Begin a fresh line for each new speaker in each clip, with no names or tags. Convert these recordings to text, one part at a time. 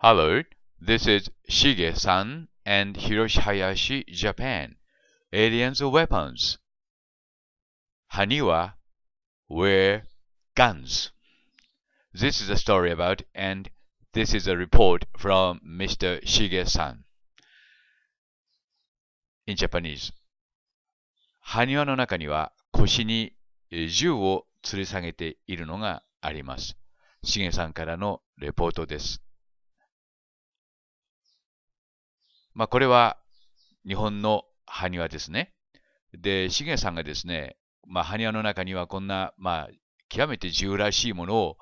Hello, this is Shige-san and Hiroshi Hayashi, Japan. Aliens or weapons? Haniwa were guns. This is a story about, and this is a report from Mr. Shige-san. In Japanese, 埴輪の中には腰に銃を吊り下げているのがあります。しげさんからのレポートです。これは日本の埴輪ですね。で、しげさんがですね、埴輪の中にはこんな、極めて銃らしいものを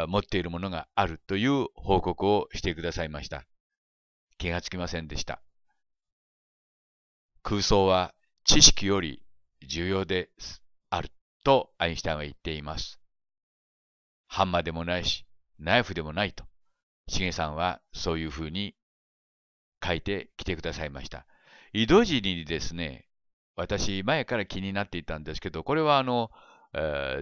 持っているものがあるという報告をしてくださいました。気がつきませんでした。空想は知識より重要であるとアインシュタインは言っています。ハンマーでもないし、ナイフでもないと、しげさんはそういうふうに書いてきてくださいました。井戸尻にですね、私前から気になっていたんですけど、これは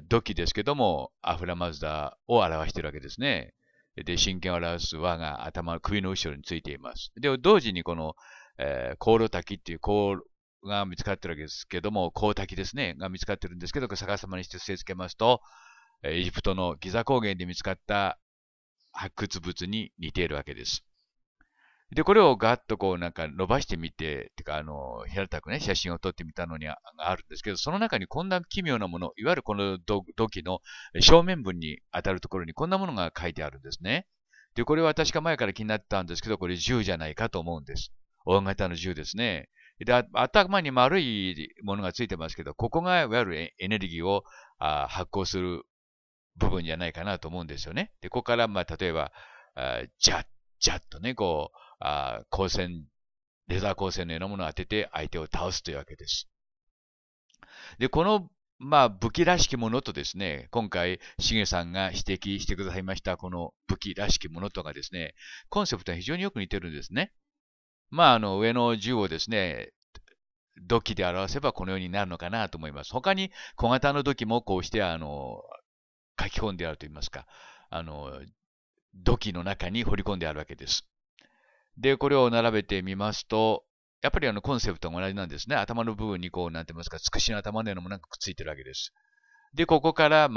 土器ですけども、アフラマズダを表しているわけですね。で、真剣を表す輪が首の後ろについています。で、同時にこの、香炉滝っていう香が見つかっているわけですけども、香滝ですね、が見つかっているんですけど、逆さまにして据え付けますと、エジプトのギザ高原で見つかった発掘物に似ているわけです。で、これをガッと伸ばしてみて、平たくね、写真を撮ってみたのにあるんですけど、その中にこんな奇妙なもの、いわゆるこの土器の正面分に当たるところにこんなものが書いてあるんですね。で、これは確か前から気になったんですけど、これ銃じゃないかと思うんです。大型の銃ですね。で、頭に丸いものがついてますけど、ここがいわゆるエネルギーを発光する部分じゃないかなと思うんですよね。で、ここから、例えば、ジャッとね、光線、レーザー光線のようなものを当てて相手を倒すというわけです。で、この、武器らしきものとですね、今回、しげさんが指摘してくださいました、この武器らしきものとがですね、コンセプトは非常によく似てるんですね。上の銃をですね、土器で表せばこのようになるのかなと思います。他に小型の土器もこうして書き込んであるといいますか、土器の中に掘り込んであるわけです。で、これを並べてみますと、やっぱりコンセプトが同じなんですね。頭の部分になんて言いますか、つくしの頭のようなものがくっついてるわけです。で、ここから、レ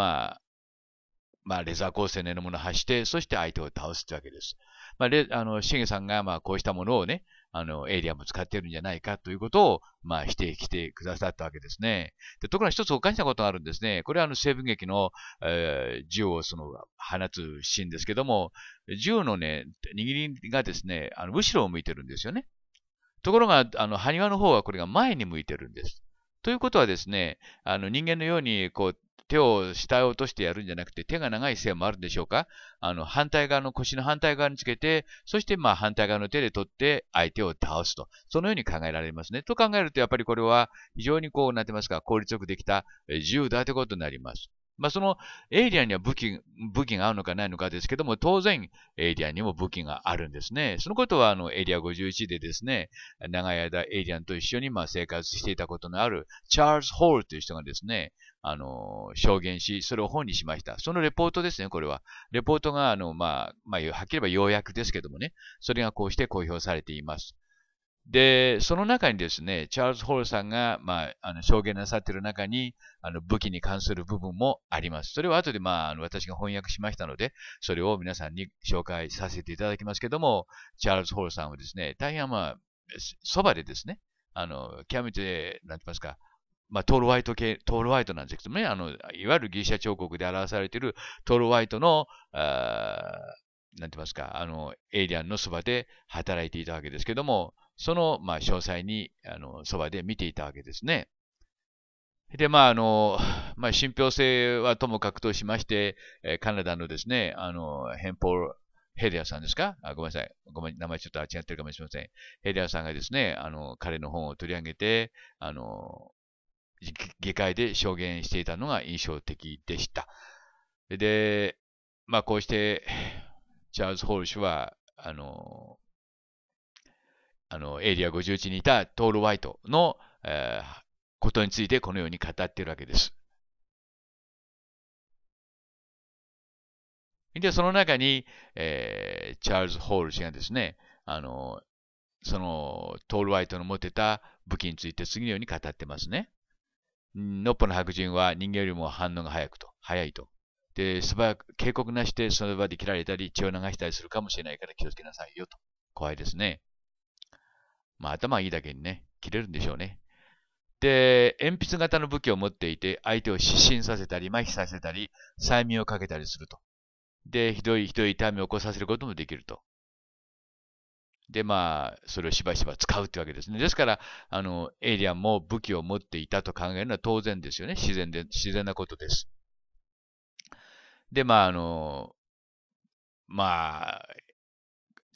ーザー光線のようなものを発して、そして相手を倒すというわけです。しげさんが、こうしたものをね、エイリアンも使っているんじゃないかということを、指定してくださったわけですね。で、ところが一つおかしなことがあるんですね。これは西部劇の、銃を放つシーンですけども、銃のね、握りがですね、後ろを向いてるんですよね。ところが、埴輪の方はこれが前に向いてるんです。ということはですね、人間のように、手を下へ落としてやるんじゃなくて、手が長いせいもあるんでしょうか。反対側の腰の反対側につけて、そして反対側の手で取って相手を倒すと。そのように考えられますね。と考えると、やっぱりこれは非常になんて言いますか、効率よくできた銃だということになります。そのエイリアンには武器があるのかないのかですけども、当然エイリアンにも武器があるんですね。そのことはエリア51でですね、長い間エイリアンと一緒に生活していたことのあるチャールズ・ホールという人がですね、証言し、それを本にしました。そのレポートですね、これは。レポートが、はっきり言えば要約ですけどもね、それがこうして公表されています。で、その中にですね、チャールズ・ホールさんが、証言なさっている中に、武器に関する部分もあります。それは後で、私が翻訳しましたので、それを皆さんに紹介させていただきますけども、チャールズ・ホールさんはですね、大変そばでですね、極めて、なんて言いますか、トールホワイトなんですけどもね、いわゆるギリシャ彫刻で表されているトールホワイトの、なんて言いますか、エイリアンのそばで働いていたわけですけども、その、詳細に、そばで見ていたわけですね。で、信憑性はともかくとしまして、カナダのですね、ヘンポール・ヘリアさんですか？ごめんなさい。名前ちょっと違ってるかもしれません。ヘリアさんがですね、彼の本を取り上げて、議会で証言していたのが印象的でした。で、こうして、チャールズ・ホール氏は、エリア51にいたトール・ホワイトの、ことについてこのように語っているわけです。で、その中に、チャールズ・ホール氏がですね、そのトール・ホワイトの持ってた武器について次のように語ってますね。のっぽの白人は人間よりも反応が早いと。で、素早く警告なしでその場で切られたり血を流したりするかもしれないから気をつけなさいよと。怖いですね。まあ頭いいだけにね、切れるんでしょうね。で、鉛筆型の武器を持っていて、相手を失神させたり、麻痺させたり、催眠をかけたりすると。で、ひどい痛みを起こさせることもできると。で、まあ、それをしばしば使うってわけですね。ですから、エイリアンも武器を持っていたと考えるのは当然ですよね。自然なことです。で、まあ、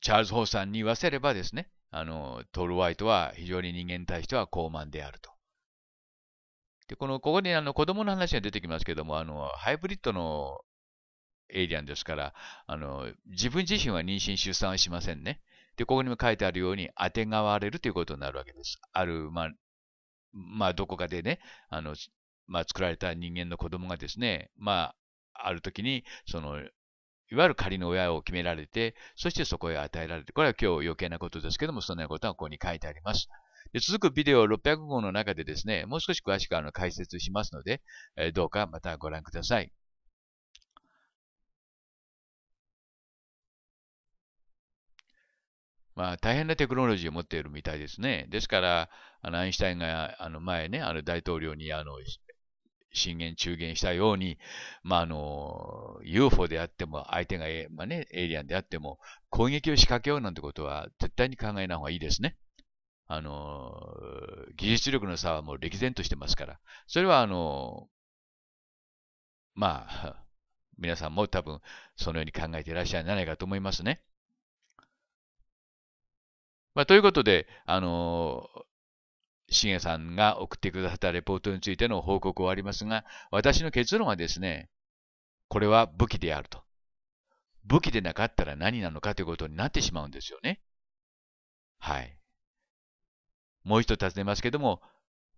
チャールズ・ホーさんに言わせればですね、トール・ホワイトは非常に人間に対しては高慢であると。で、ここに子供の話が出てきますけども、ハイブリッドのエイリアンですから、自分自身は妊娠・出産はしませんね。で、ここにも書いてあるように、あてがわれるということになるわけです。どこかでね、作られた人間の子供がですね、ある時に、いわゆる仮の親を決められて、そしてそこへ与えられて、これは今日余計なことですけども、そんなことはここに書いてあります。で、続くビデオ600号の中でですね、もう少し詳しく解説しますので、どうかまたご覧ください。大変なテクノロジーを持っているみたいですね。ですから、アインシュタインが前ね、大統領に進言、中言したように、UFO であっても、相手が、エイリアンであっても、攻撃を仕掛けようなんてことは絶対に考えない方がいいですね。技術力の差はもう歴然としてますから。それは、皆さんも多分、そのように考えていらっしゃるんじゃないかと思いますね。ということで、しげさんが送ってくださったレポートについての報告を終わりますが、私の結論はですね、これは武器であると。武器でなかったら何なのかということになってしまうんですよね。はい。もう一度尋ねますけども、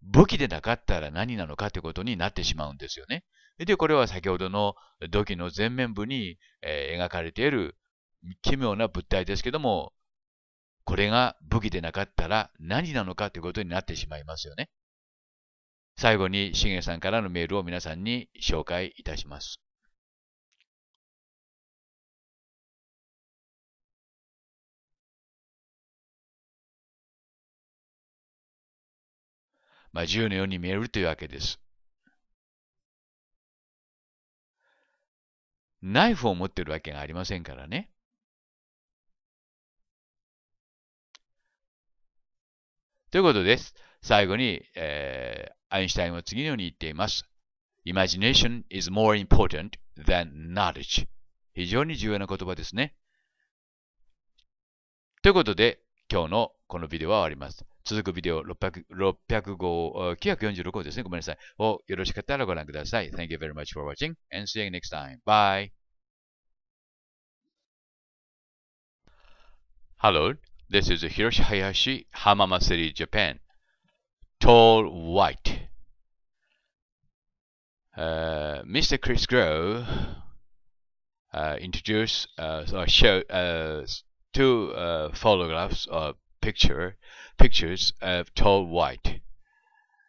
武器でなかったら何なのかということになってしまうんですよね。で、これは先ほどの土器の前面部に、描かれている奇妙な物体ですけども、これが武器でなかったら何なのかということになってしまいますよね。最後に、しげさんからのメールを皆さんに紹介いたします。銃のように見えるというわけです。ナイフを持っているわけがありませんからね。ということです。最後に、アインシュタインは次のように言っています。Imagination is more important than knowledge. 非常に重要な言葉ですね。ということで、今日のこのビデオは終わります。続くビデオ600号、946号ですね。ごめんなさい。をよろしかったらご覧ください。Thank you very much for watching and see you next time. Bye. Hello, this is Hiroshi Hayashi, Hamama City, Japan. Tall white. Mr. Chris Grow introduced or showed two photographs or pictures of tall white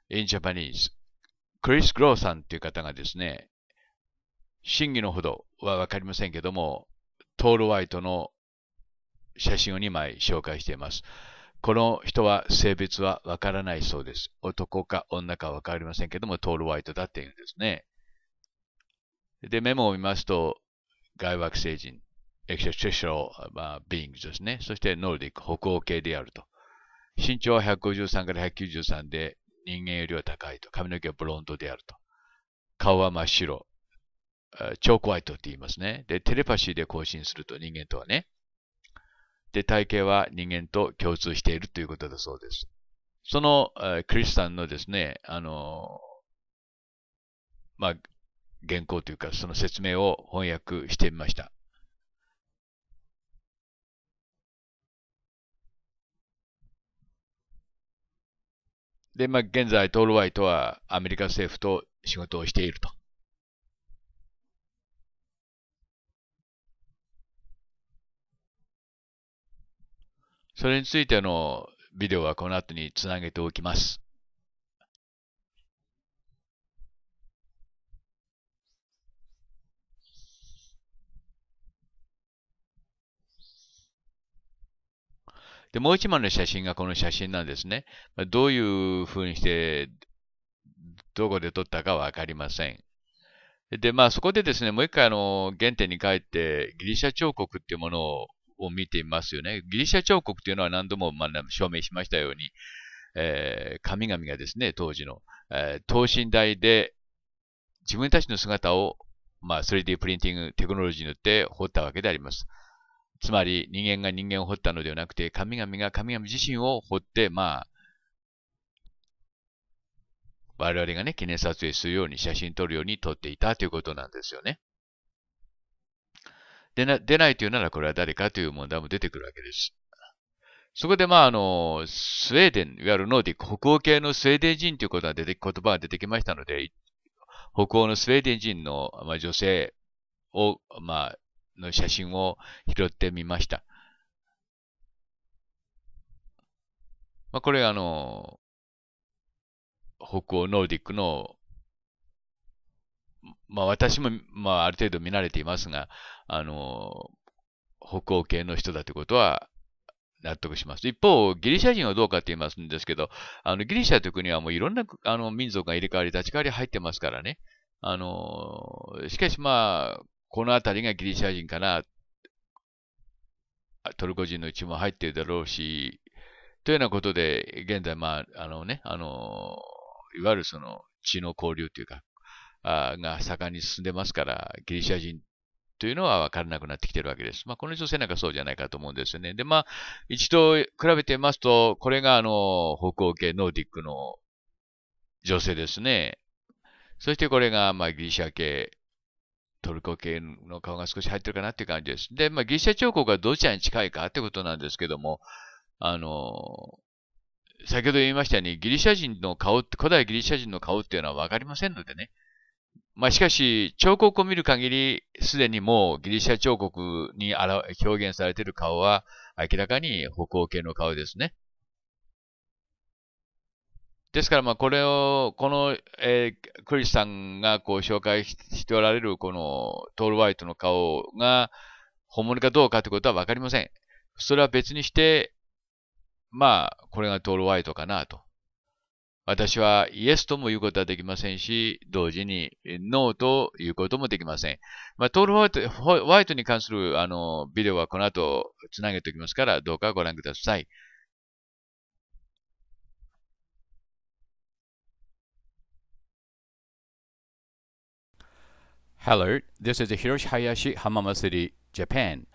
in Japanese. クリス・グローさんという方がですね、真偽のほどはわかりませんけども、トール・ホワイトの写真を2枚紹介しています。この人は性別はわからないそうです。男か女かわかりませんけども、トール・ホワイトだっていうんですね。で、メモを見ますと、外惑星人、エクセトリシャル、ビーングですね。そしてノルディック、北欧系であると。身長は153から193で、人間よりは高いと。髪の毛はブロンドであると。顔は真っ白。チョークホワイトって言いますね。で、テレパシーで交信すると、人間とはね。で、体型は人間と共通しているということだそうです。その、クリスさんのですね、原稿というか、その説明を翻訳してみました。で、現在、トール・ホワイトはアメリカ政府と仕事をしていると。それについてのビデオはこの後につなげておきます。で、もう一枚の写真がこの写真なんですね。どういう風にして、どこで撮ったかわかりません。で、そこでですね、もう一回原点に帰って、ギリシャ彫刻っていうものを見てみますよね。ギリシャ彫刻っていうのは何度も証明しましたように、神々がですね、当時の、等身大で自分たちの姿を、3D プリンティングテクノロジーによって彫ったわけであります。つまり人間が人間を彫ったのではなくて、神々が神々自身を彫って、我々がね、記念撮影するように、写真撮るように撮っていたということなんですよね。出ないというなら、これは誰かという問題も出てくるわけです。そこで、スウェーデン、いわゆるノーディック、北欧系のスウェーデン人という言葉が出てきましたので、北欧のスウェーデン人の、女性を、の写真を拾ってみました。これが北欧ノーディックの、私も、ある程度見慣れていますが、北欧系の人だということは納得します。一方、ギリシャ人はどうかって言いますんですけど、ギリシャという国はもういろんな民族が入れ替わり立ち替わり入ってますからね。しかしこのあたりがギリシャ人かな、トルコ人の一部も入っているだろうし、というようなことで、現在、いわゆるその血の交流というか、が盛んに進んでますから、ギリシャ人というのは分からなくなってきているわけです。この女性なんかそうじゃないかと思うんですよね。で、一度比べてみますと、これが北欧系ノーディックの女性ですね。そしてこれがギリシャ系、トルコ系の顔が少し入ってるかなっていう感じです。で、ギリシャ彫刻がどちらに近いかってことなんですけども、先ほど言いましたように、ギリシャ人の顔、古代ギリシャ人の顔っていうのは分かりませんのでね。しかし、彫刻を見る限り、すでにもうギリシャ彫刻に表現されている顔は、明らかに北欧系の顔ですね。ですから、この、クリスさんが紹介しておられる、このトール・ホワイトの顔が、本物かどうかということは分かりません。それは別にして、これがトール・ホワイトかなと。私はイエスとも言うことはできませんし、同時にノーと言うこともできません。トール・ホワイトに関するビデオはこの後つなげておきますから、どうかご覧ください。Hello, this is Hiroshi Hayashi, Hamama City, Japan.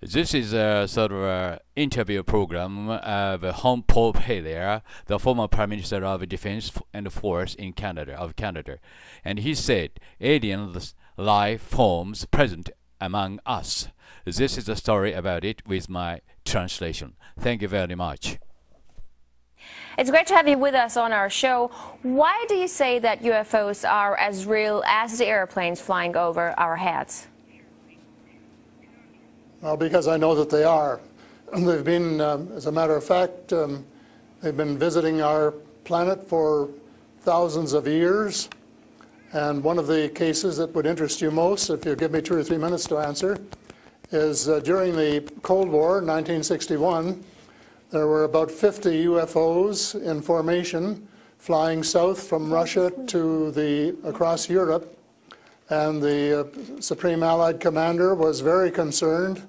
This is a sort of an interview program of Home Pope Hilaire, the former Prime Minister of Defense and Force in Canada, and he said, "Alien life forms present among us." This is a story about it with my translation. Thank you very much.
It's great to have you with us on our show. Why do you say that UFOs are as real as the airplanes flying over our heads?
Well, because I know that they are. They've been, as a matter of fact, they've been visiting our planet for thousands of years. And one of the cases that would interest you most, if you give me 2 or 3 minutes to answer, is during the Cold War, 1961, there were about 50 UFOs in formation flying south from Russia to across Europe. And the Supreme Allied Commander was very concerned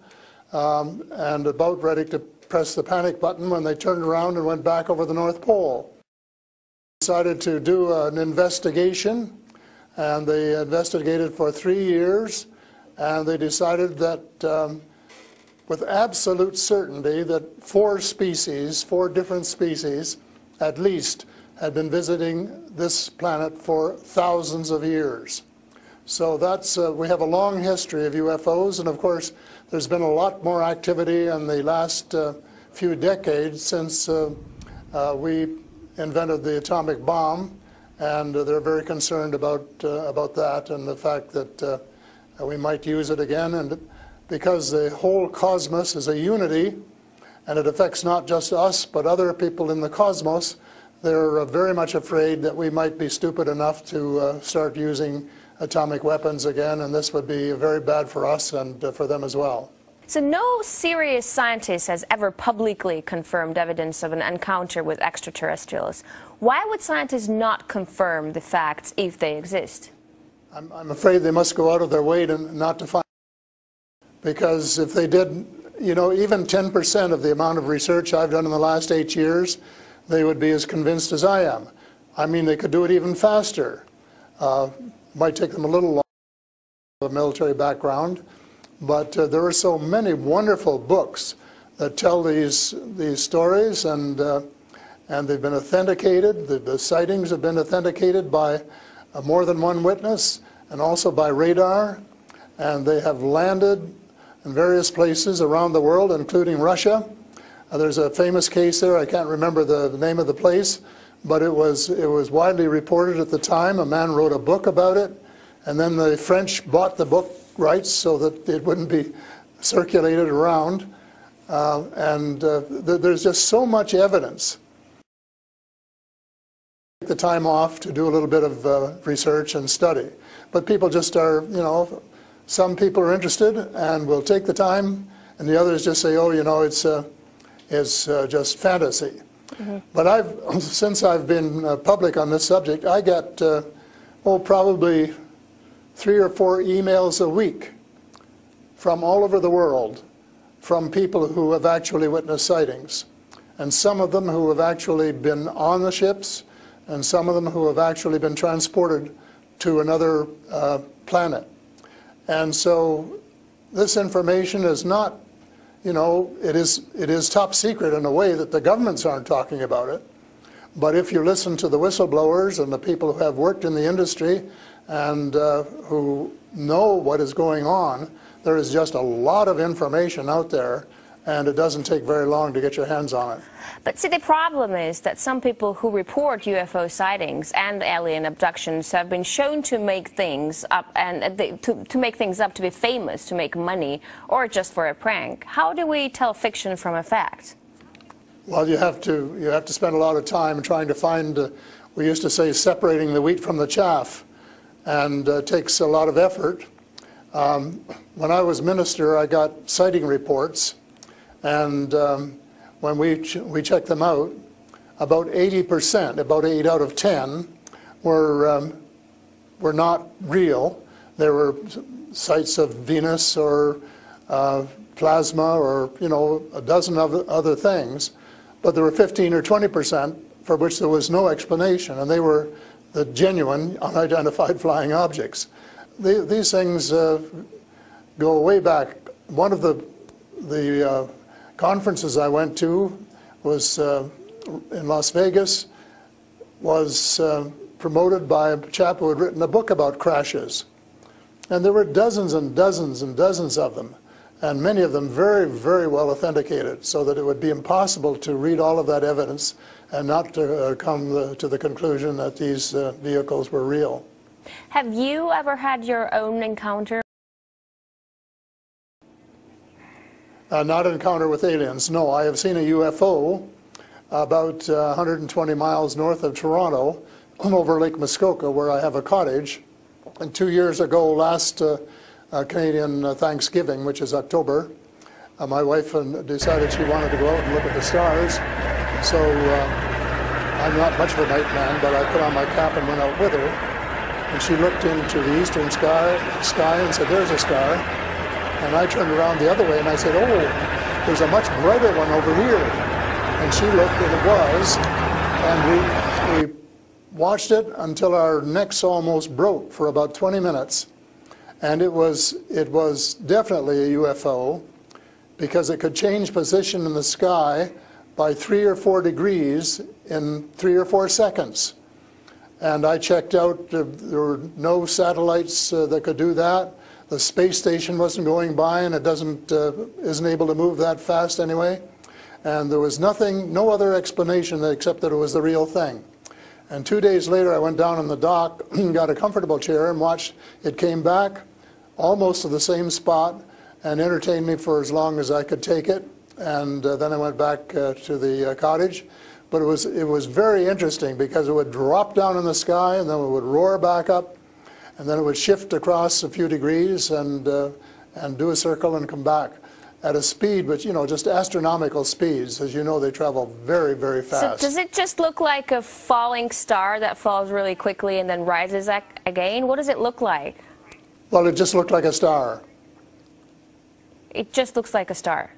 and about ready to press the panic button when they turned around and went back over the North Pole. They decided to do an investigation, and they investigated for 3 years, and they decided that with absolute certainty that 4 different species at least, had been visiting this planet for thousands of years. So we have a long history of UFOs, and of course there's been a lot more activity in the last few decades since we invented the atomic bomb, and they're very concerned about that and the fact that we might use it again. And because the whole cosmos is a unity, and it affects not just us, but other people in the cosmos. They're very much afraid that we might be stupid enough to start using atomic weapons again, and this would be very bad for us and for them as well.
So no serious scientist has ever publicly confirmed evidence of an encounter with extraterrestrials. Why would scientists not confirm the facts if they exist?
I'm afraid they must go out of their way not to find, because if they did, you know, even 10% of the amount of research I've done in the last 8 years, they would be as convinced as I am. I mean, they could do it even faster. Might take them a little longer, a military background, but there are so many wonderful books that tell these stories, and they've been authenticated. The sightings have been authenticated by more than one witness, and also by radar, and they have landed in various places around the world, including Russia. There's a famous case there. I can't remember the name of the place, but it was widely reported at the time. A man wrote a book about it, and then the French bought the book rights so that it wouldn't be circulated around. There's just so much evidence. Take the time off to do a little bit of research and study, but people just are, you know, some people are interested and will take the time, and the others just say, oh, you know, it's just fantasy. Mm-hmm. But since I've been public on this subject, I get probably 3 or 4 emails a week from all over the world, from people who have actually witnessed sightings, and some of them who have actually been on the ships, and some of them who have actually been transported to another planet. And so this information is not, you know, it is top secret in a way that the governments aren't talking about it. But if you listen to the whistleblowers and the people who have worked in the industry and who know what is going on, there is just a lot of information out there, and it doesn't take very long to get your hands on it.
But see, the problem is that some people who report UFO sightings and alien abductions have been shown to make things up, and to make things up to be famous, to make money, or just for a prank. How do we tell fiction from a fact?
Well, you have to spend a lot of time trying to find, we used to say, separating the wheat from the chaff, and it takes a lot of effort. When I was minister, I got sighting reports, and when we checked them out, about 80%, about 8 out of 10, were not real. There were sights of Venus or plasma or, you know, a dozen other things, but there were 15 or 20% for which there was no explanation, and they were the genuine unidentified flying objects. These things go way back. One of the conferences I went to was in Las Vegas, was promoted by a chap who had written a book about crashes. And there were dozens and dozens and dozens of them, and many of them very, very well authenticated, so that it would be impossible to read all of that evidence and not to come to the conclusion that these vehicles were real.
Have you ever had your own encounter?
Not an encounter with aliens, no. I have seen a UFO about 120 miles north of Toronto over Lake Muskoka, where I have a cottage. And 2 years ago, last Canadian Thanksgiving, which is October, my wife decided she wanted to go out and look at the stars. So I'm not much of a night man, but I put on my cap and went out with her. And she looked into the eastern sky and said, "There's a star." And I turned around the other way and I said, "Oh, there's a much brighter one over here." And she looked, and it was. And we watched it until our necks almost broke for about 20 minutes. And it was definitely a UFO, because it could change position in the sky by 3 or 4 degrees in 3 or 4 seconds. And I checked out, there were no satellites that could do that. The space station wasn't going by, and it isn't able to move that fast anyway. And there was no other explanation except that it was the real thing. And 2 days later, I went down on the dock, got a comfortable chair, and watched it came back almost to the same spot and entertained me for as long as I could take it. and then I went back to the cottage. But it was very interesting because it would drop down in the sky and then it would roar back up, and then it would shift across a few degrees and do a circle and come back at a speed, but just astronomical speeds. As you know, they travel very, very fast.
So does it just look like a falling star that falls really quickly and then rises again? What does it look like?
Well, it just looked like a star.
It just looks like a star.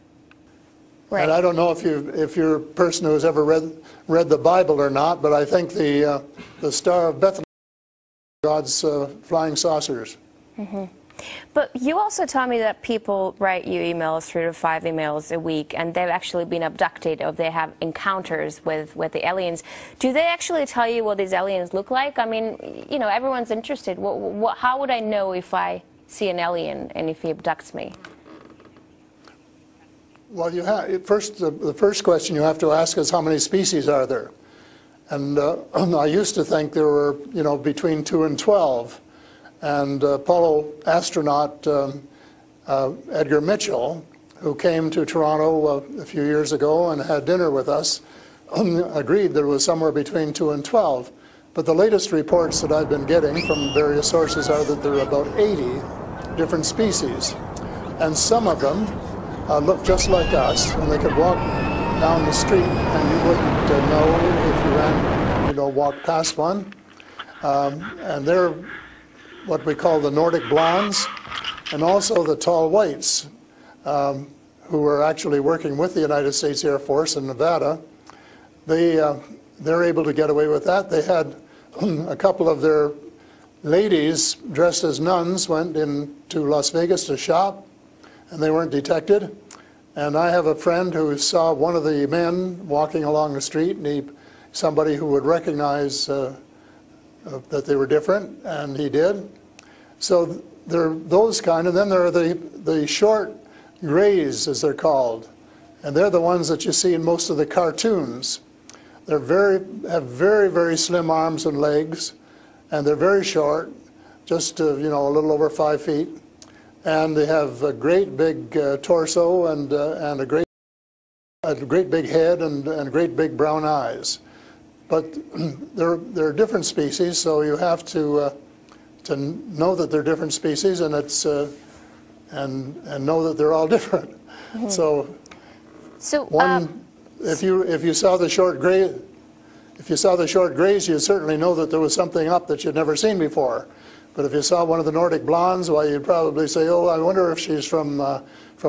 Right.
And I don't know if you're a person who's ever read the Bible or not, but I think the Star of Bethlehem is God's flying saucers.
Mm-hmm. But you also tell me that people write you emails, 3 to 5 emails a week, and they've actually been abducted or they have encounters with the aliens. Do they actually tell you what these aliens look like? I mean, everyone's interested. How would I know if I see an alien and if he abducts me?
Well, the first question you have to ask is how many species are there? And I used to think there were, between 2 and 12. And Apollo astronaut Edgar Mitchell, who came to Toronto a few years ago and had dinner with us, agreed there was somewhere between 2 and 12. But the latest reports that I've been getting from various sources are that there are about 80 different species. And some of them look just like us, and they could walk down the street and you wouldn't know if you ran, walked past one. And they're what we call the Nordic blondes, and also the tall whites, who were actually working with the United States Air Force in Nevada. They're able to get away with that. They had a couple of their ladies dressed as nuns went into Las Vegas to shop, and they weren't detected. And I have a friend who saw one of the men walking along the street, and somebody who would recognize that they were different, and he did. So there are those kind, and then there are the short grays, as they're called, and they're the ones that you see in most of the cartoons. They're have very, very slim arms and legs, and they're very short, just a little over 5 feet, and they have a great big torso and a great big head and great big brown eyes. But they're different species, so you have to know that they're different species, and and know that they're all different. Mm-hmm. So if you saw the short gray, you'd certainly know that there was something up that you'd never seen before. But if you saw one of the Nordic blondes, well, you'd probably say, "Oh, I wonder if she's from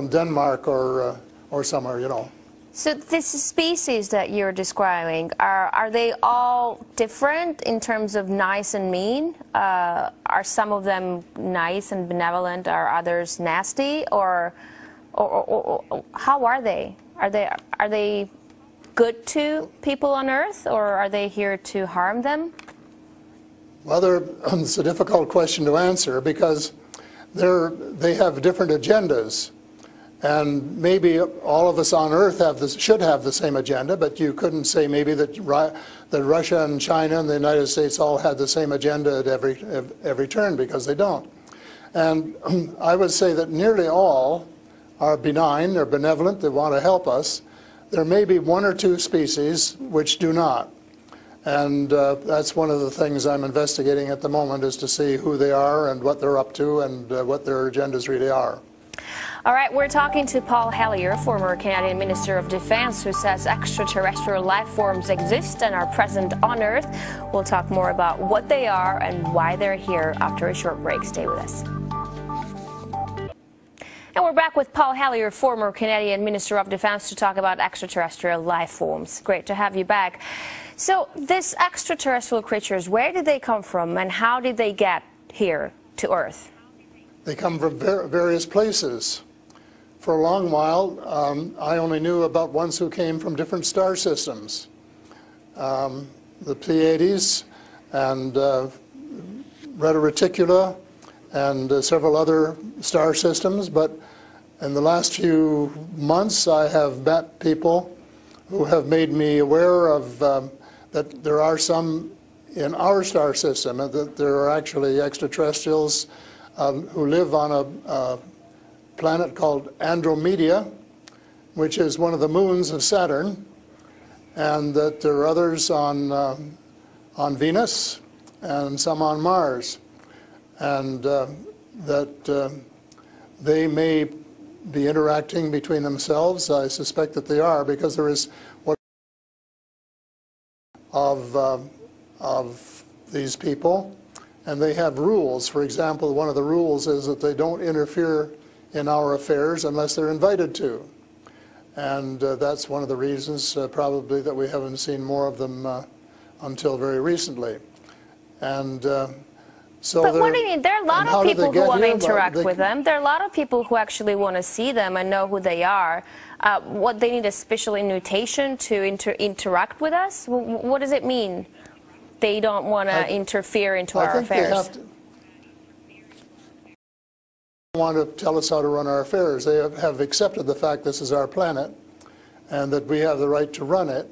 Denmark or somewhere."
So this species that you're describing, are they all different in terms of nice and mean? Are some of them nice and benevolent? Are others nasty? Or how are they? Are they good to people on Earth, or are they here to harm them?
Well, it's a difficult question to answer because they have different agendas. And maybe all of us on Earth should have the same agenda, but you couldn't say maybe that Russia and China and the United States all had the same agenda at every turn, because they don't. And I would say that nearly all are benign, they're benevolent, they want to help us. There may be 1 or 2 species which do not. And that's one of the things I'm investigating at the moment, is to see who they are and what they're up to and what their agendas really are.
All right, we're talking to Paul Hellyer, former Canadian Minister of Defense, who says extraterrestrial life forms exist and are present on Earth. We'll talk more about what they are and why they're here after a short break. Stay with us. And we're back with Paul Hellyer, former Canadian Minister of Defense, to talk about extraterrestrial life forms. Great to have you back. So these extraterrestrial creatures, where did they come from and how did they get here to Earth?
They come from various places. For a long while, I only knew about ones who came from different star systems. The Pleiades and Reta Reticula and several other star systems, but in the last few months I have met people who have made me aware of that there are some in our star system, and that there are actually extraterrestrials who live on a planet called Andromeda, which is one of the moons of Saturn, and that there are others on Venus and some on Mars, and that they may be interacting between themselves. I suspect that they are, because there is what of these people, and they have rules. For example, one of the rules is that they don't interfere in our affairs unless they're invited to. And that's one of the reasons probably that we haven't seen more of them until very recently. And so
but what do you mean? There are a lot of people who want to interact with them. There are a lot of people who actually want to see them and know who they are. What, they need a special invitation to interact with us? What does it mean? They don't want to interfere into our affairs.
They want to tell us how to run our affairs. They have accepted the fact this is our planet and that we have the right to run it.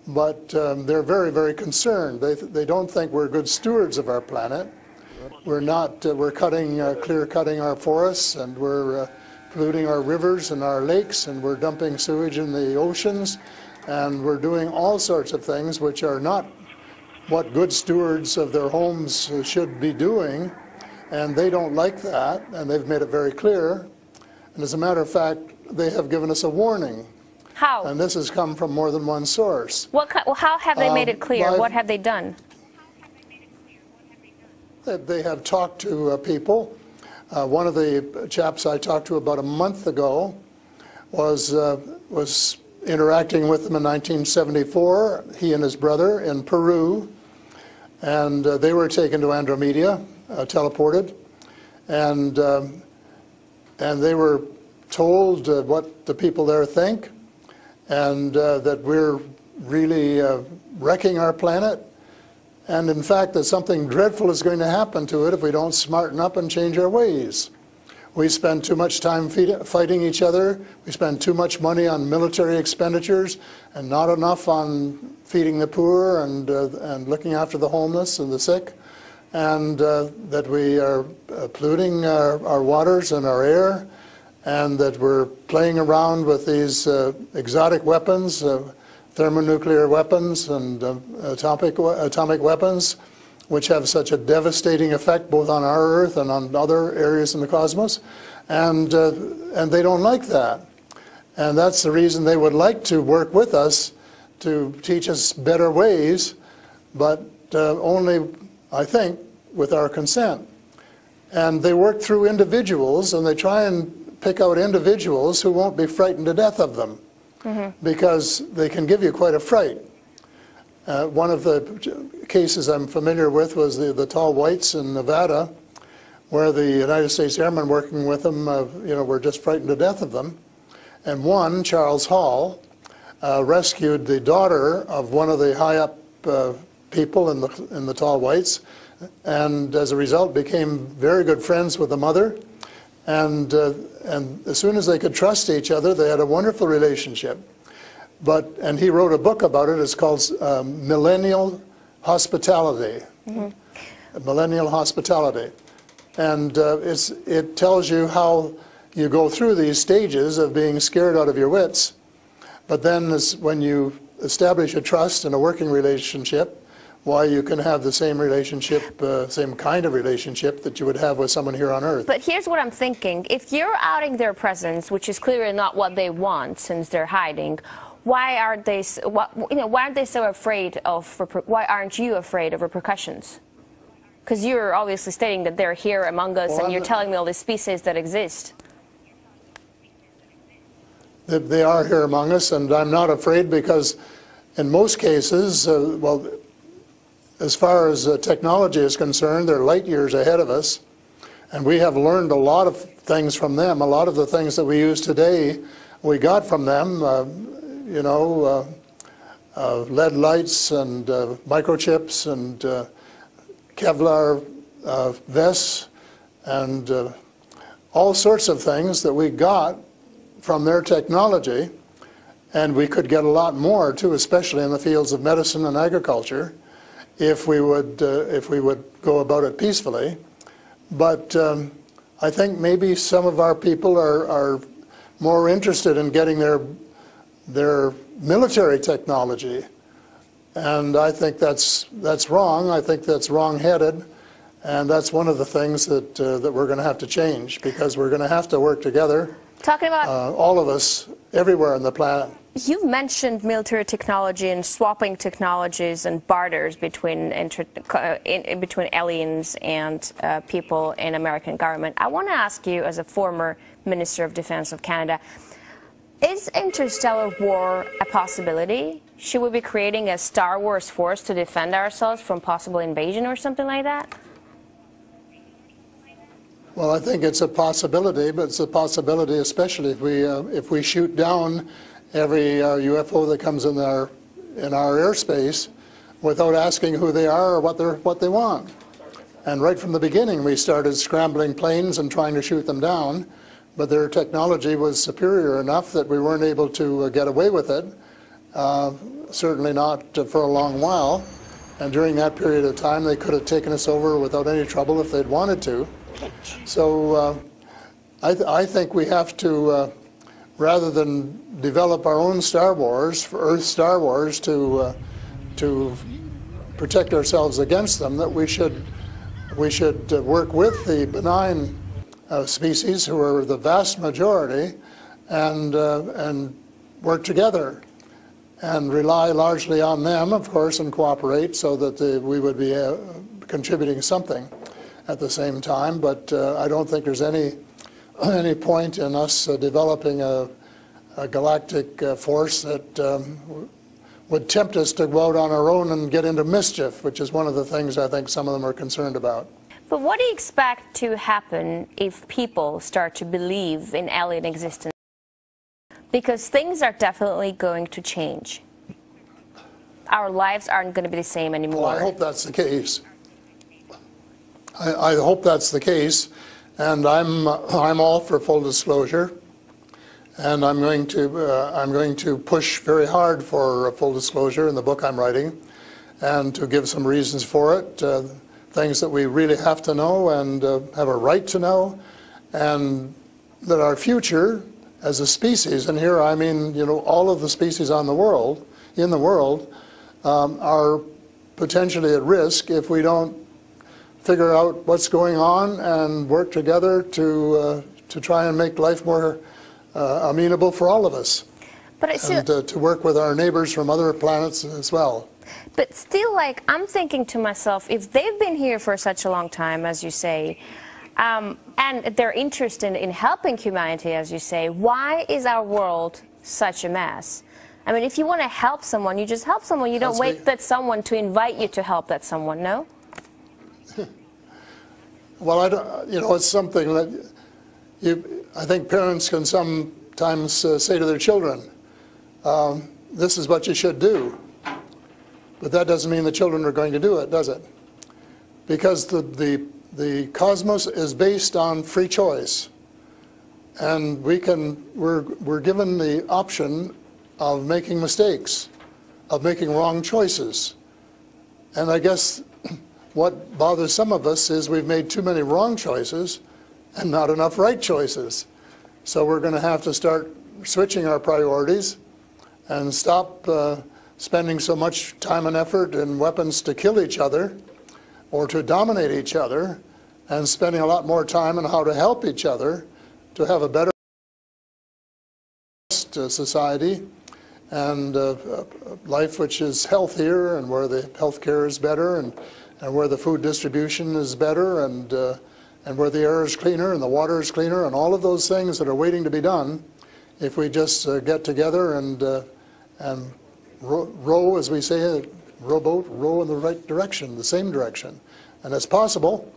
But they're very, very concerned. They don't think we're good stewards of our planet. We're not. We're clear-cutting our forests, and we're polluting our rivers and our lakes, and we're dumping sewage in the oceans, and we're doing all sorts of things which are not what good stewards of their homes should be doing, and they don't like that, and they've made it very clear. And as a matter of fact, they have given us a warning.
How?
And this has come from more than one source.
How have they made it clear? What have they done?
They have talked to people. One of the chaps I talked to about a month ago was interacting with them in 1974, he and his brother in Peru, and they were taken to Andromeda, teleported, and they were told what the people there think, and that we're really wrecking our planet, and in fact that something dreadful is going to happen to it if we don't smarten up and change our ways. We spend too much time fighting each other. We spend too much money on military expenditures and not enough on feeding the poor and looking after the homeless and the sick, and that we are polluting our waters and our air, and that we're playing around with these exotic weapons, thermonuclear weapons and atomic weapons, which have such a devastating effect both on our Earth and on other areas in the cosmos, and they don't like that. And that's the reason they would like to work with us to teach us better ways, but only, I think, with our consent. And they work through individuals, and they try and pick out individuals who won't be frightened to death of them, because they can give you quite a fright. One of the cases I'm familiar with was the tall whites in Nevada, where the United States Airmen working with them, were just frightened to death of them. And one, Charles Hall, rescued the daughter of one of the high-up people in the tall whites, and as a result became very good friends with the mother. And as soon as they could trust each other, they had a wonderful relationship. And he wrote a book about it. It's called Millennial Hospitality. Millennial Hospitality. And it tells you how you go through these stages of being scared out of your wits. But then when you establish a trust and a working relationship, why you can have the same relationship, same kind of relationship that you would have with someone here on Earth.
But here's what I'm thinking. If you're outing their presence, which is clearly not what they want since they're hiding, why aren't they so afraid of, why aren't you afraid of repercussions? Because you're obviously stating that they're here among us, and you're telling me all the species that exist.
They are here among us, and I'm not afraid because in most cases, as far as technology is concerned, they're light years ahead of us, and we have learned a lot of things from them. A lot of the things that we use today, we got from them, lead lights and microchips and Kevlar vests and all sorts of things that we got from their technology, and we could get a lot more too, especially in the fields of medicine and agriculture, if we would go about it peacefully. But I think maybe some of our people are more interested in getting their military technology. And I think that's wrong. I think that's wrong-headed. And that's one of the things that we're going to have to change, because we're going to have to work together,
Talking about
all of us, everywhere on the planet.
You mentioned military technology and swapping technologies and barters between between aliens and people in American government. I want to ask you, as a former Minister of Defense of Canada, is interstellar war a possibility? Should we be creating a Star Wars force to defend ourselves from possible invasion or something like that?
Well, I think it's a possibility, but it's a possibility especially if we shoot down every UFO that comes in our airspace without asking who they are or what they want. And right from the beginning, we started scrambling planes and trying to shoot them down, but their technology was superior enough that we weren't able to get away with it. Certainly not for a long while. And during that period of time, they could have taken us over without any trouble if they'd wanted to. So I think we have to, rather than develop our own Star Wars, Earth Star Wars, to protect ourselves against them, that we should work with the benign species, who are the vast majority, and work together and rely largely on them, of course, and cooperate so that we would be contributing something at the same time. But I don't think there's any point in us developing a galactic force that would tempt us to go out on our own and get into mischief, which is one of the things I think some of them are concerned about.
But what do you expect to happen if people start to believe in alien existence? Because things are definitely going to change. Our lives aren't going to be the same anymore.
Well, I hope that's the case. I hope that's the case, and I'm all for full disclosure, and I'm going to push very hard for full disclosure in the book I'm writing, and to give some reasons for it, things that we really have to know and have a right to know, and that our future as a species, and here I mean, you know, all of the species in the world, are potentially at risk if we don't figure out what's going on and work together to try and make life more amenable for all of us.
But
and to work with our neighbors from other planets as well.
But still, like, I'm thinking to myself, if they've been here for such a long time, as you say, and they're interested in helping humanity, as you say, why is our world such a mess? I mean, if you want to help someone, you just help someone. You don't wait for someone to invite you to help that someone, no?
Well, I don't, you know, it's something that I think parents can sometimes say to their children, this is what you should do. But that doesn't mean the children are going to do it, does it? Because the cosmos is based on free choice. And we're given the option of making mistakes, of making wrong choices. And I guess what bothers some of us is we've made too many wrong choices and not enough right choices. So we're going to have to start switching our priorities and stop spending so much time and effort and weapons to kill each other or to dominate each other, and spending a lot more time on how to help each other to have a better society and life which is healthier, and where the health care is better, and where the food distribution is better, and where the air is cleaner and the water is cleaner, and all of those things that are waiting to be done if we just get together and row, as we say, rowboat, row in the right direction, the same direction. And it's possible,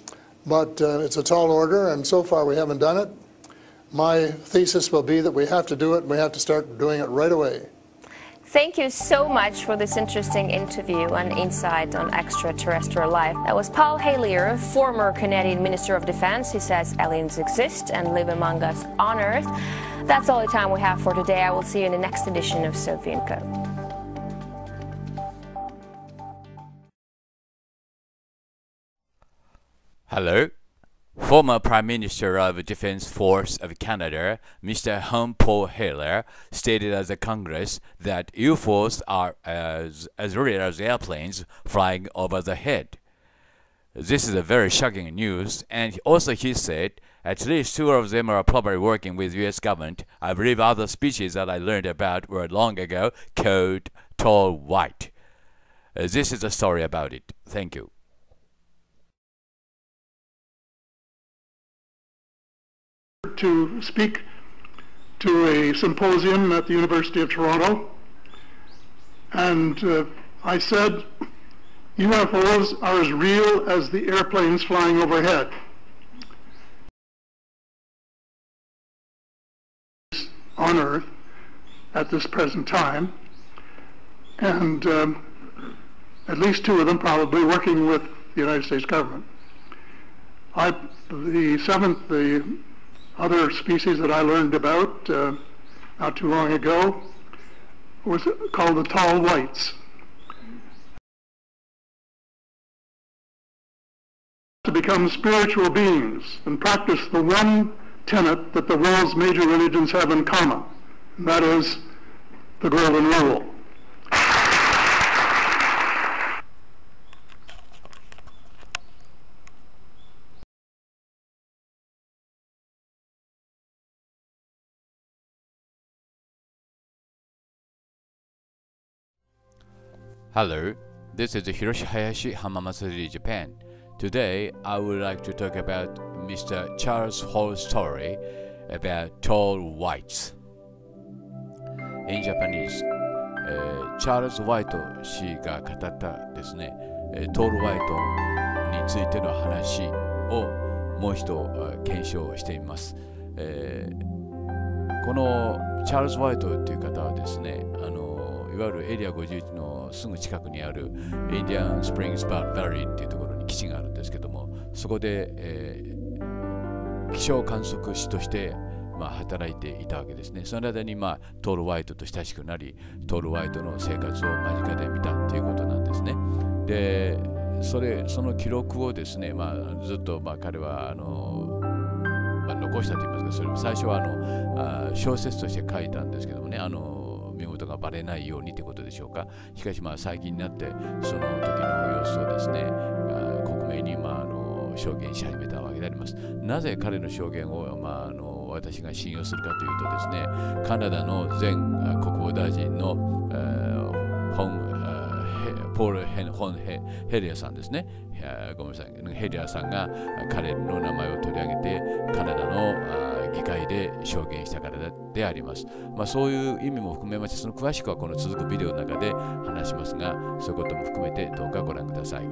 but it's a tall order, and so far we haven't done it. My thesis will be that we have to do it, and we have to start doing it right away.
Thank you so much for this interesting interview and insight on extraterrestrial life. That was Paul Hellyer, former Canadian Minister of Defense. He says aliens exist and live among us on Earth. That's all the time we have for today. I will see you in the next edition of Sophie & Co.
Hello, Former Prime Minister of Defense Force of Canada, Mr. Paul Hiller, stated at the Congress that UFOs are as real as airplanes flying over the head. This is a very shocking news, and also he said at least 2 of them are probably working with U.S. government. I believe other species that I learned about were long ago called tall white. This is the story about it. Thank you.
To speak to a symposium at the University of Toronto, and I said UFOs are as real as the airplanes flying overhead. On Earth at this present time, and at least 2 of them probably working with the United States government. The other species that I learned about not too long ago was called the tall whites. To become spiritual beings and practice the one tenet that the world's major religions have in common, and that is the Golden Rule.
Hello, this is Hiroshi Hayashi, Hamamatsu, Japan. Today, I would like to talk about Mr. Charles Hall's story about tall whites. In Japanese, チャールズ・ホワイト氏が語ったですね、トール・ホワイトについての話をもう一度検証してみます。このチャールズ・ホワイトという方はですね、いわゆるエリア51のすぐ近くにあるインディアン・スプリングス・バリーっていうところに基地があるんですけども、そこで、気象観測士として、働いていたわけですね。その間に、トール・ホワイトと親しくなり、トール・ホワイトの生活を間近で見たということなんですね。で、その記録をですね、ずっと、彼は残したといいますか、それも最初は小説として書いたんですけどもね、身元がバレないようにということでしょうか。しかし最近になってその時の様子をですね、克明に証言し始めたわけであります。なぜ彼の証言を私が信用するかというとですね、カナダの前国防大臣のポール・ヘリアさんですね。ごめんなさい。ヘリアさんが彼の名前を取り上げてカナダの議会で証言したからであります。そういう意味も含めまして、その詳しくはこの続くビデオの中で話しますが、そういうことも含めてどうかご覧ください。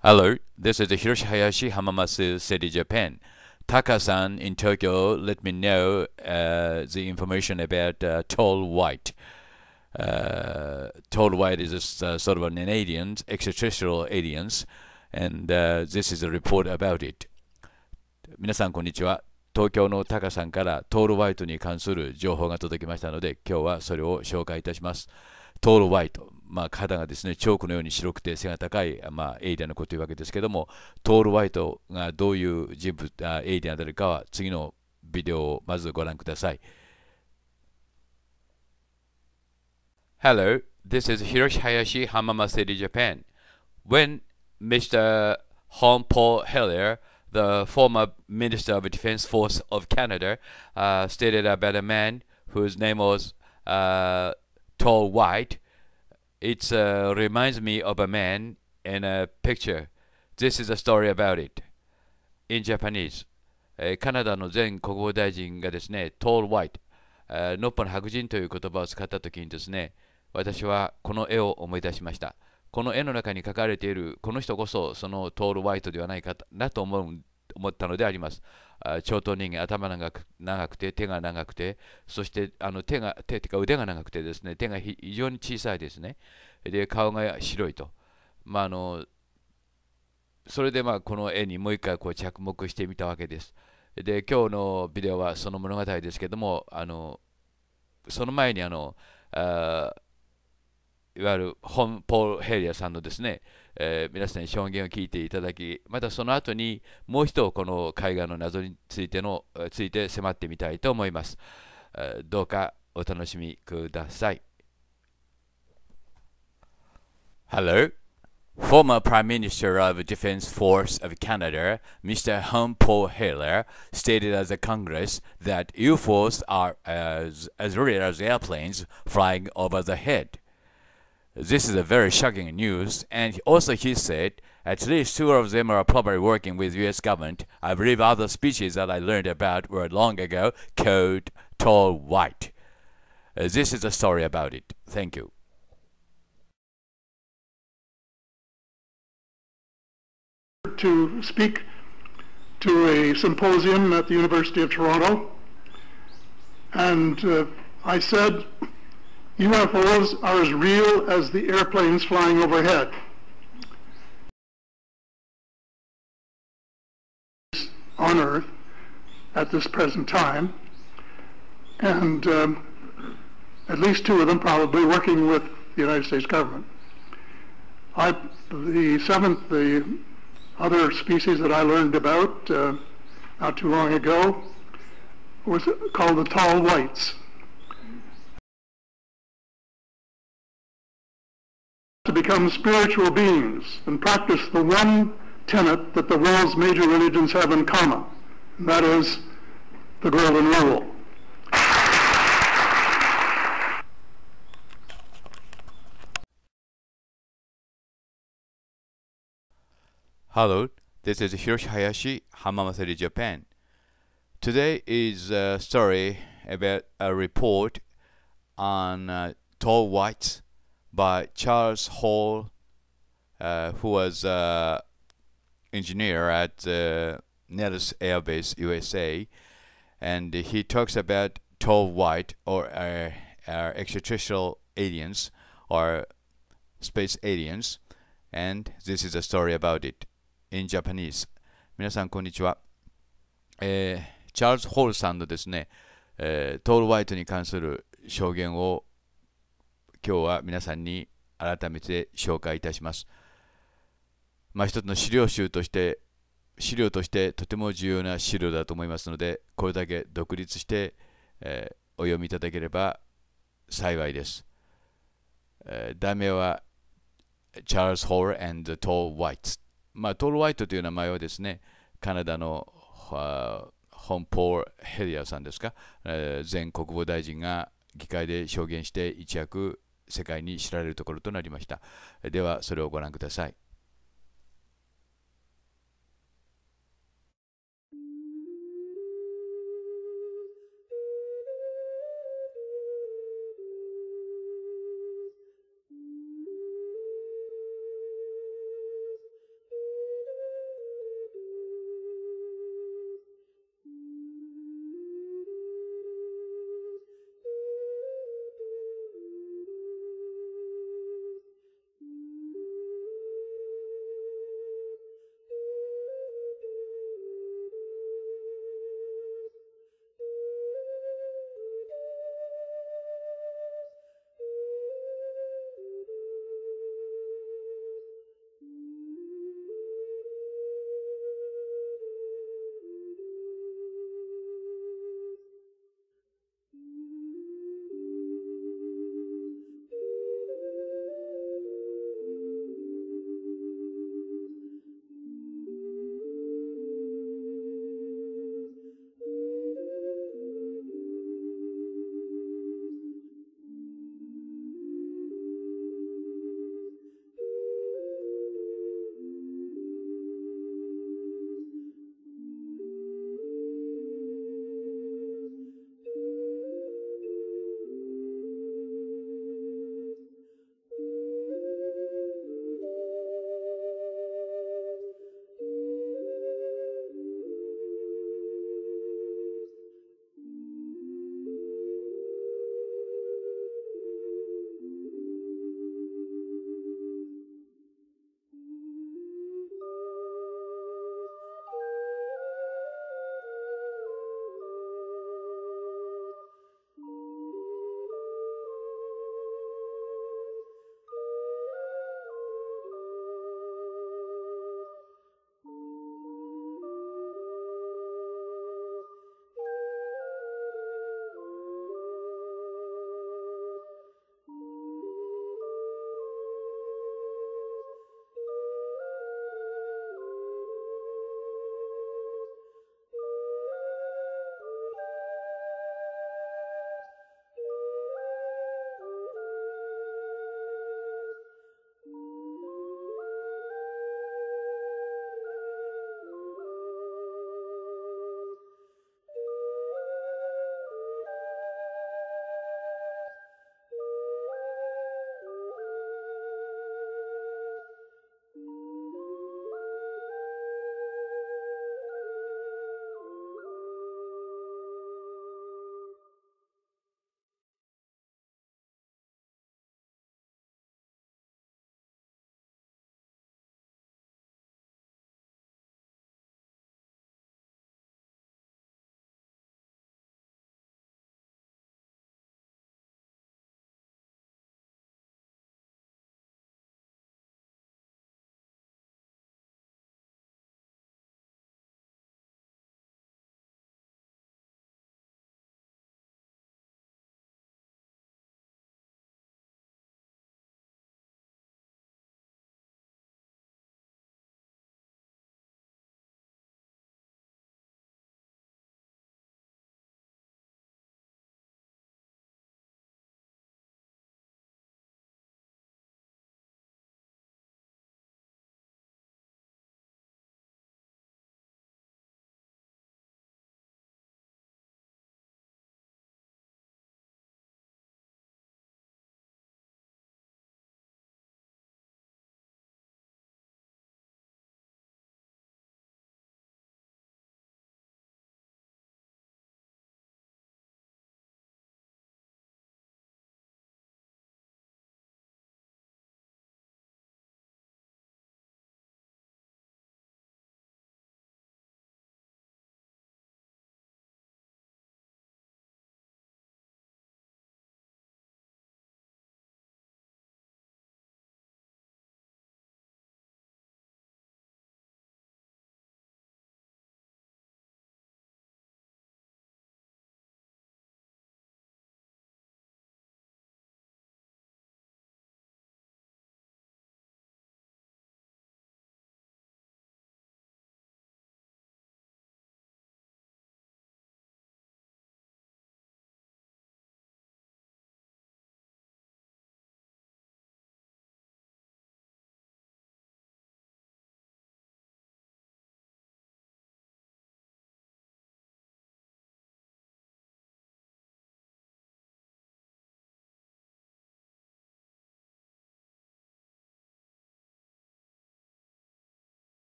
Hello, this is Hiroshi Hayashi, Hamamatsu City, Japan. Taka-san in Tokyo let me know the information about tall white. Tall white is sort of an alien, extraterrestrial aliens, and this is a report about it. 皆さんこんにちは。東京のタカさんからトールホワイトに関する情報が届きましたので、今日はそれを紹介いたします。トールホワイト、肌がですね、チョークのように白くて背が高い、エイリアンのことというわけですけども、トールホワイトがどういう人物、エイリアンであるかは次のビデオをまずご覧ください。Hello, this is Hiroshi Hayashi, Hamama City, Japan. When Mr. Paul Hellyer, the former Minister of Defense Force of Canada, stated about a man whose name was Tall White, it reminds me of a man in a picture. This is a story about it. In Japanese. カナダの前国防大臣がですね、Tall White、のっぽの白人という言葉を使ったときにですね、私はこの絵を思い出しました。この絵の中に描かれているこの人こそそのトール・ホワイトではないかなと思ったのであります。長頭人間、頭長くて、手が長くて、そして手とか腕が長くてですね、手が非常に小さいですね。で、顔が白いと。それでこの絵にもう一回着目してみたわけです。で、今日のビデオはその物語ですけども、その前にいわゆるポール・ヘリアさんのですね、皆さんに証言を聞いていただき、またその後にもう一度この絵画の謎について迫ってみたいと思います。どうかお楽しみください。Hello. Former Prime Minister of Defense Force of Canada, Mr. Paul Hellyer, stated as a Congress that UFOs are as real as airplanes flying over the head. This is a very shocking news, and also he said at least two of them are probably working with U.S. government. I believe other species that I learned about were long ago called tall white. This is a story about it. Thank you.
To speak to a symposium at the University of Toronto, and I said, UFOs are as real as the airplanes flying overhead. On Earth at this present time, and at least two of them probably working with the United States government. The other species that I learned about not too long ago was called the tall whites. To become spiritual beings and practice the one tenet that the world's major religions have in common, and that is the golden rule.
Hello, this is Hiroshi Hayashi, Hamamatsu, Japan. Today is a story about a report on tall whites by Charles Hall, who was engineer at Nellis Air Base, USA, and he talks about tall white or extraterrestrial aliens or space aliens, and this is a story about it in Japanese. 皆さんこんにちは。チャールズ・ホールさんのですね、トール・ホワイトに関する証言を今日は皆さんに改めて紹介いたします。一つの資料としてとても重要な資料だと思いますので、これだけ独立して、お読みいただければ幸いです。題名は Charles Hall and the Tall Whites。トール・ホワイトという名前はですね、カナダのポール・ヘリアさんですか、前国防大臣が議会で証言して一躍世界に知られるところとなりました。ではそれをご覧ください。